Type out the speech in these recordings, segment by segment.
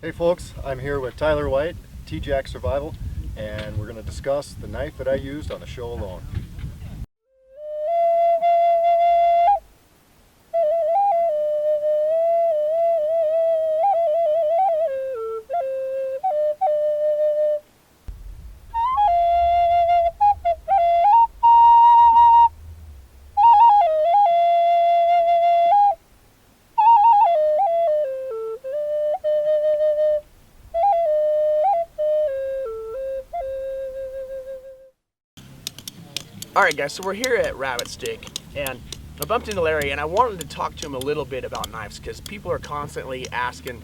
Hey folks, I'm here with Tyler White, T-Jack Survival, and we're going to discuss the knife that I used on the show alone. Alright guys, so we're here at Rabbitstick, and I bumped into Larry and I wanted to talk to him a little bit about knives because people are constantly asking,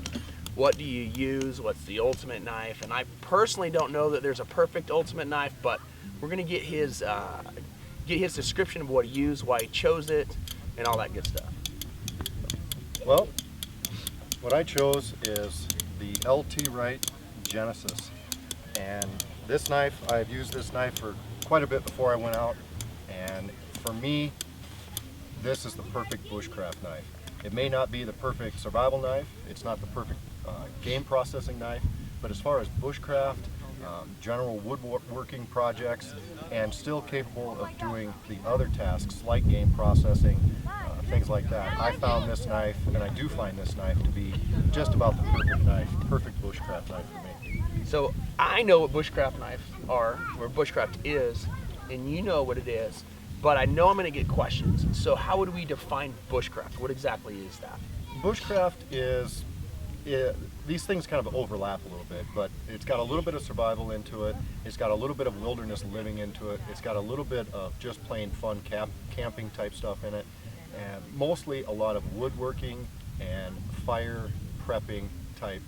what do you use, what's the ultimate knife, and I personally don't know that there's a perfect ultimate knife, but we're going to get his description of what he used, why he chose it, and all that good stuff. Well, what I chose is the LT Wright Genesis, and this knife, I've used this knife for quite a bit before I went out, and for me, this is the perfect bushcraft knife. It may not be the perfect survival knife, it's not the perfect game processing knife, but as far as bushcraft, general woodworking projects, and still capable of doing the other tasks like game processing, things like that, I found this knife, and I do find this knife to be just about the perfect knife, perfect bushcraft knife for me. So I know what bushcraft knives are, or bushcraft is, and you know what it is, but I know I'm going to get questions. So how would we define bushcraft? What exactly is that? Bushcraft is, these things kind of overlap a little bit, but it's got a little bit of survival into it, it's got a little bit of wilderness living into it, it's got a little bit of just plain fun camping type stuff in it, and mostly a lot of woodworking and fire prepping type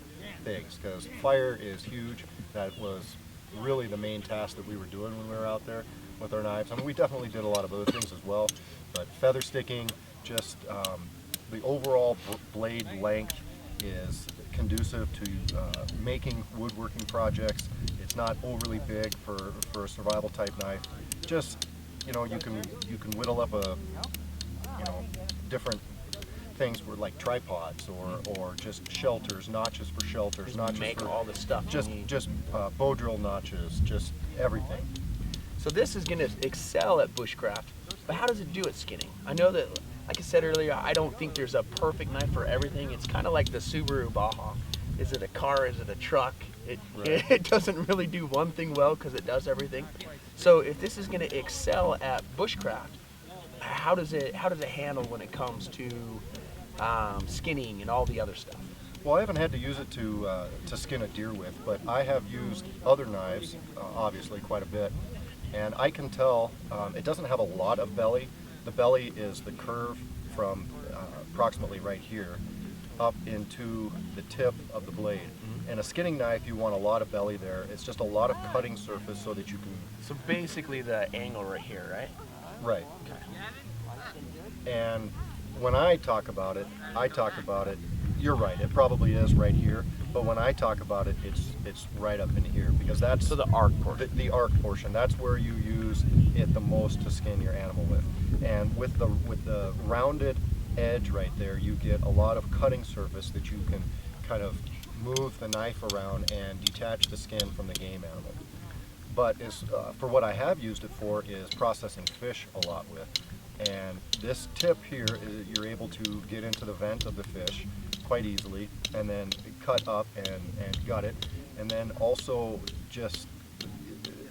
things, because fire is huge. That was really the main task that we were doing when we were out there with our knives. I mean, we definitely did a lot of other things as well, but feather sticking, just the overall blade length is conducive to making woodworking projects. It's not overly big for a survival type knife. Just, you know, you can whittle up a, you know, different things were like tripods or just shelters, notches for shelters, Just notches make for all the stuff you need. just bow drill notches, just everything. So this is going to excel at bushcraft, but how does it do at skinning? I know that, like I said earlier, I don't think there's a perfect knife for everything. It's kind of like the Subaru Baja. Is it a car? Is it a truck? Right. It doesn't really do one thing well because it does everything. So if this is going to excel at bushcraft, how does it handle when it comes to skinning and all the other stuff? Well, I haven't had to use it to skin a deer with, but I have used other knives, obviously quite a bit, and I can tell it doesn't have a lot of belly. The belly is the curve from approximately right here up into the tip of the blade. Mm-hmm. In a skinning knife, you want a lot of belly there. It's just a lot of cutting surface so that you can... So basically the angle right here, right? Right. Okay. And when I talk about it, you're right, it probably is right here, but when I talk about it, it's right up in here, because that's so the arc portion. The arc portion, that's where you use it the most to skin your animal with. And with the rounded edge right there, you get a lot of cutting surface that you can kind of move the knife around and detach the skin from the game animal. But for what I have used it for is processing fish a lot with. And this tip here, you're able to get into the vent of the fish quite easily, and then cut up and gut it. And then also just,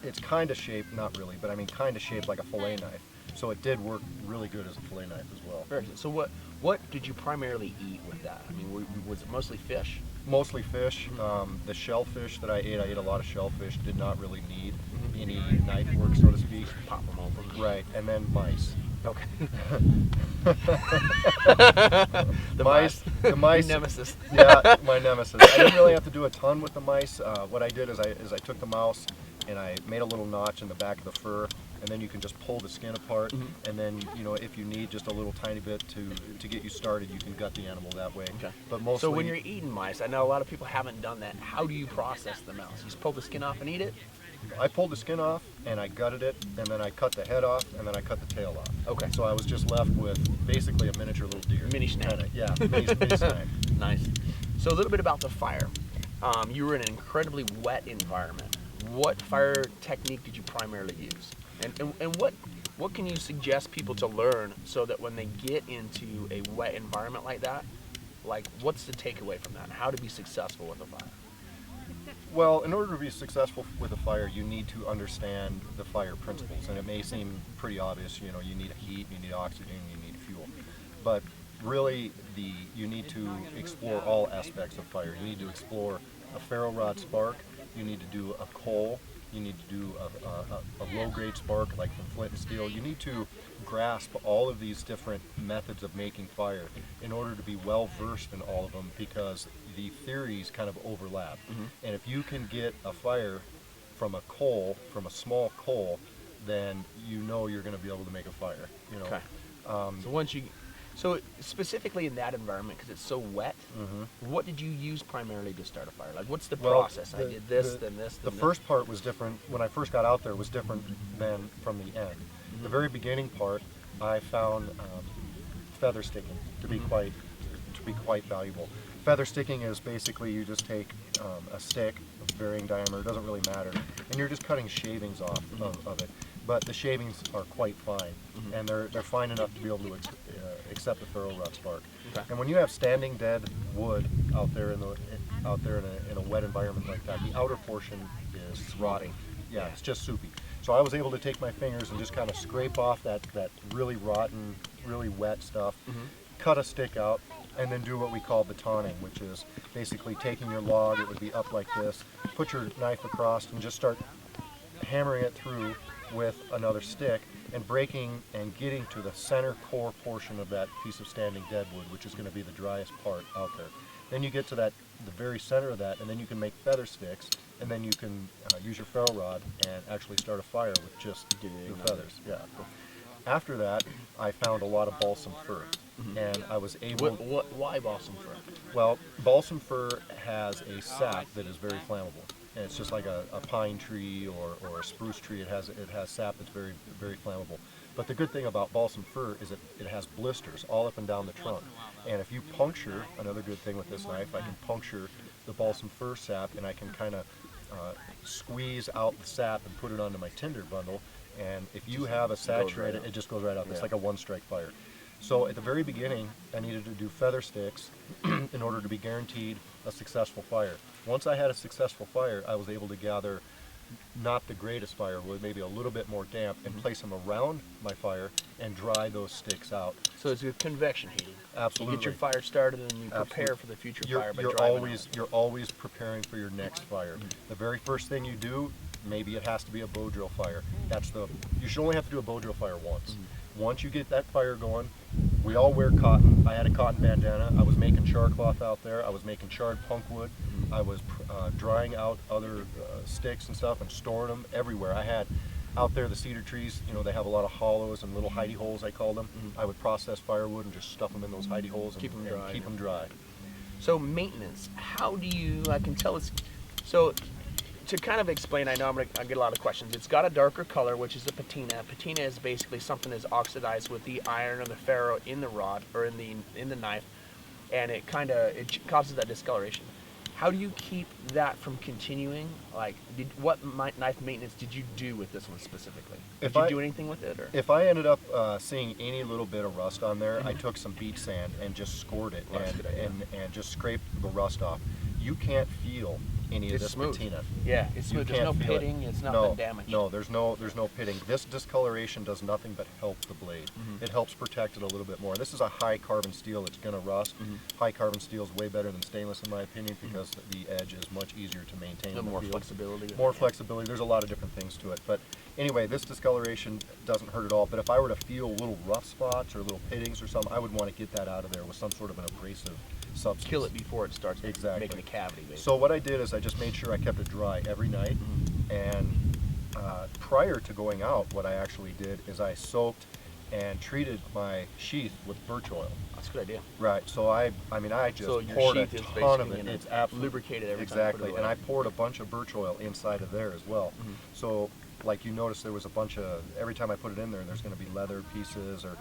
it's kind of shaped, not really, but I mean kind of shaped like a fillet knife. So it did work really good as a fillet knife as well. Very good. So what did you primarily eat with that? I mean, was it mostly fish? Mostly fish. The shellfish that I ate a lot of shellfish, did not really need any knife work, so to speak. Pop them open. Right, and then mice. Okay. The mice. Your nemesis. Yeah, my nemesis. I didn't really have to do a ton with the mice. What I did is I took the mouse and I made a little notch in the back of the fur, and then you can just pull the skin apart, and then, you know, if you need just a little tiny bit to get you started, you can gut the animal that way. Okay. But mostly, so when you're eating mice, I know a lot of people haven't done that. How do you process the mouse? You just pull the skin off and eat it? I pulled the skin off and I gutted it, and then I cut the head off, and then I cut the tail off. Okay. So I was just left with basically a miniature little deer. Mini snack. Yeah, mini snack. Nice. So a little bit about the fire. You were in an incredibly wet environment. What fire technique did you primarily use? And what can you suggest people to learn so that when they get into a wet environment like that, like what's the takeaway from that? How to be successful with a fire? Well, in order to be successful with a fire, you need to understand the fire principles, and it may seem pretty obvious. You know, you need heat, you need oxygen, you need fuel, but really, you need to explore all aspects of fire. You need to explore a ferro rod spark. You need to do a coal. You need to do a low-grade spark, like from flint and steel. You need to grasp all of these different methods of making fire in order to be well-versed in all of them, because the theories kind of overlap. And if you can get a fire from a coal, from a small coal, then you know you're going to be able to make a fire. You know. Okay. So specifically in that environment, because it's so wet, what did you use primarily to start a fire? Like, what's the process? I did this, then this, then The this. first part was different. When I first got out there, was different than from the end. The very beginning part, I found feather sticking to be quite valuable. Feather sticking is basically you just take a stick of varying diameter, it doesn't really matter, and you're just cutting shavings off of it. But the shavings are quite fine, and they're fine enough to be able to accept a ferro rod spark. Okay. And when you have standing dead wood out there in a wet environment like that, the outer portion is rotting. Yeah, it's just soupy. So I was able to take my fingers and just kind of scrape off that really rotten, really wet stuff, cut a stick out, and then do what we call batoning, which is basically taking your log, it would be up like this, put your knife across and just start hammering it through with another stick and breaking and getting to the center core portion of that piece of standing deadwood, which is going to be the driest part out there. Then you get to the very center of that, and then you can make feather sticks, and then you can use your ferro rod and actually start a fire with just the feathers. Yeah. After that, I found a lot of balsam fir, and I was able. Why balsam fir? Well, balsam fir has a sap that is very flammable, and it's just like a pine tree or a spruce tree. It has sap that's very, very flammable. But the good thing about balsam fir is it has blisters all up and down the trunk. And if you puncture, another good thing with this knife, I can puncture the balsam fir sap, and I can kind of squeeze out the sap and put it onto my tinder bundle. And if you have a saturated, it just goes right out. It's like a one-strike fire. So at the very beginning, I needed to do feather sticks in order to be guaranteed a successful fire. Once I had a successful fire, I was able to gather not the greatest firewood, maybe a little bit more damp, and place them around my fire and dry those sticks out. So it's with convection heating. Absolutely. You get your fire started and you prepare for the future fire by driving You're always preparing for your next fire. The very first thing you do, maybe it has to be a bow drill fire. You should only have to do a bow drill fire once. Once you get that fire going, we all wear cotton. I had a cotton bandana. I was making char cloth out there. I was making charred punk wood. I was drying out other sticks and stuff and storing them everywhere. I had out there the cedar trees, they have a lot of hollows and little hidey holes, I call them. I would process firewood and just stuff them in those hidey holes and keep them dry. So maintenance, how do you, I can tell it's, so to kind of explain, I know I get a lot of questions. It's got a darker color, which is a patina. Patina is basically something that's oxidized with the iron or the ferro in the rod or in the knife, and it causes that discoloration. How do you keep that from continuing? Like, what knife maintenance did you do with this one specifically? Did you do anything with it? Or? If I ended up seeing any little bit of rust on there, I took some beach sand and just scored it and just scraped the rust off. You can't feel any of this patina. Yeah, it's smooth. There's no pitting. It's not been damaged. No, there's no pitting. This discoloration does nothing but help the blade. It helps protect it a little bit more. This is a high carbon steel. It's going to rust. High carbon steel is way better than stainless in my opinion because the edge is much easier to maintain. More flexibility. More flexibility. There's a lot of different things to it. But anyway, this discoloration doesn't hurt at all. But if I were to feel little rough spots or little pittings or something, I would want to get that out of there with some sort of an abrasive substance. Kill it before it starts making a cavity. Basically. So what I did is I just made sure I kept it dry every night. And prior to going out, what I actually did is I soaked and treated my sheath with birch oil. That's a good idea. Right. So I just poured a ton of it. It's absolutely lubricated every time. Exactly. And I poured a bunch of birch oil inside of there as well. So like you notice, there was a bunch of, every time I put it in there, there's going to be leather pieces or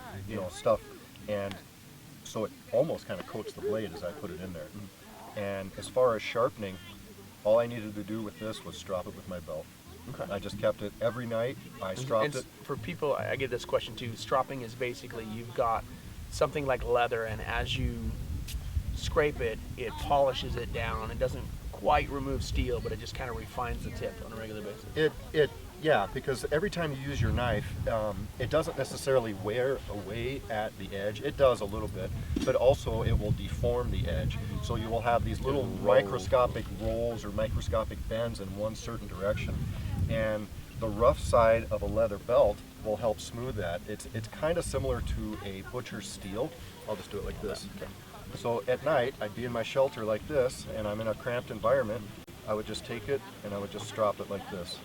stuff, and so it almost kind of coats the blade as I put it in there. And as far as sharpening, All I needed to do with this was strap it with my belt. Okay. I just kept it every night. I stropped it. For people, I get this question too. Stropping is basically you've got something like leather, and as you scrape it, it polishes it down. It doesn't quite remove steel, but it just kind of refines the tip on a regular basis. Yeah, because every time you use your knife, it doesn't necessarily wear away at the edge. It does a little bit, but also it will deform the edge. So you will have these little microscopic rolls or microscopic bends in one certain direction. And the rough side of a leather belt will help smooth that. It's kind of similar to a butcher's steel. I'll just do it like this. Okay. So at night, I'd be in my shelter like this, and I'm in a cramped environment. I would just take it and I would just strop it like this.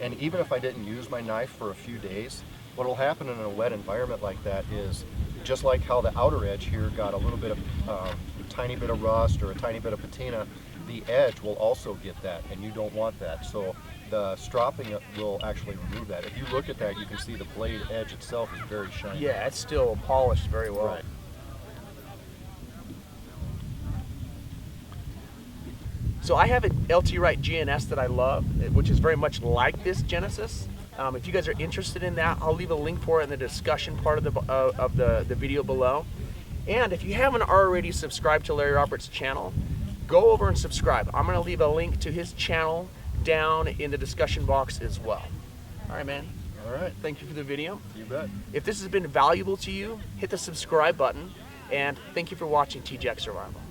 And even if I didn't use my knife for a few days, what will happen in a wet environment like that is, just like how the outer edge here got a little bit of a tiny bit of rust or a tiny bit of patina, the edge will also get that, and you don't want that. So the stropping will actually remove that. If you look at that, you can see the blade edge itself is very shiny. Yeah, it's still polished very well. Right. So I have an LT Wright GNS that I love, which is very much like this Genesis. If you guys are interested in that, I'll leave a link for it in the discussion part of the video below. And if you haven't already subscribed to Larry Roberts' channel, go over and subscribe. I'm going to leave a link to his channel down in the discussion box as well. All right, man. All right. Thank you for the video. You bet. If this has been valuable to you, hit the subscribe button. And thank you for watching TJX Survival.